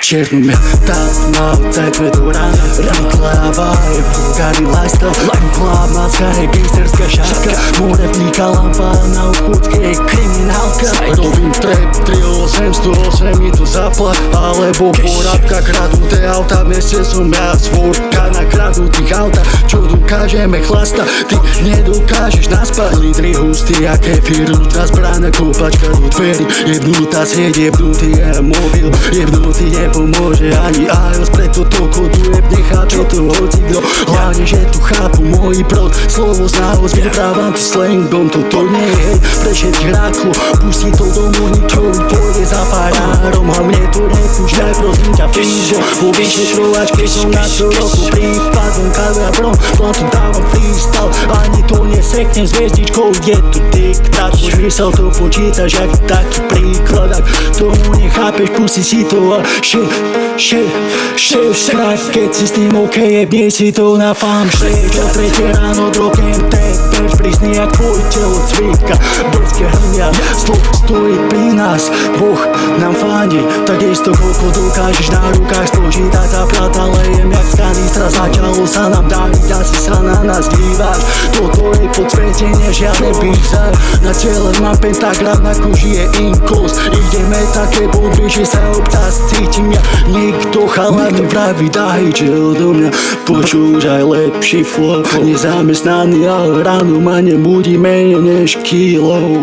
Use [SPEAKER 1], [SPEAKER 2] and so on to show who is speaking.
[SPEAKER 1] čiernu tak naozaj vedú rána. Reklava je vulgárny lifestyle, hlavná je gangsterská šatka, more vníka lampa na ochutke je kriminálka. Robím trap, 3808 mi tu zaplať, alebo poradka kradnuté auta, v meste som ja svorka na kradnutých autách. Čo dokážeme chlasta, ty nedokážeš naspať. Lídry hustý, aké firnutá zbraná, kúpačka do dverí, jebnutá sieť, jebnutý je mobil, jebnutý nepomôže ani iOS, preto toľko tu jeb, nechápe to hocikdo. Hlavne, že tu chápu môj prod, slovo znalosť, vyprávam to slangom, toto nie je pre všetkých ráklo, pustí to domov, ničo pôjde za farárom, hlavne to nepúšťaj, prosím ťa, fíže, po vyšetrovačke som na čo roku prípadom kadrabrom, plantu dávam freestyle, ani to neseknem s hviezdičkou, je tu diktát, môj mysel to počítaš, jak taký príklad, ak tomu nechápeš, pusti si to a strach, keď si s tým OK, jebni si to na fám, čo tretie ráno dropnem tepeš, prísny jak tvoj telo cvíka, brzké hrnia, stojí pri nás, Boh nám fandí, tak isto koľko dokážeš na rukách spočítať, zaprat, ale jem jak z kanistra, začalo sa nám dariť, asi sa na nás díváš, toto je podsvietenie, žiadne bizar, na tele mám pentagram, na koži je inkost, ideme také bodry, že sa občas cítim ja, nikto chalami vraví, daj, že odo mňa počúš aj lepší flow, nezamestnaný, ale ráno ma nebudí menej než kilo.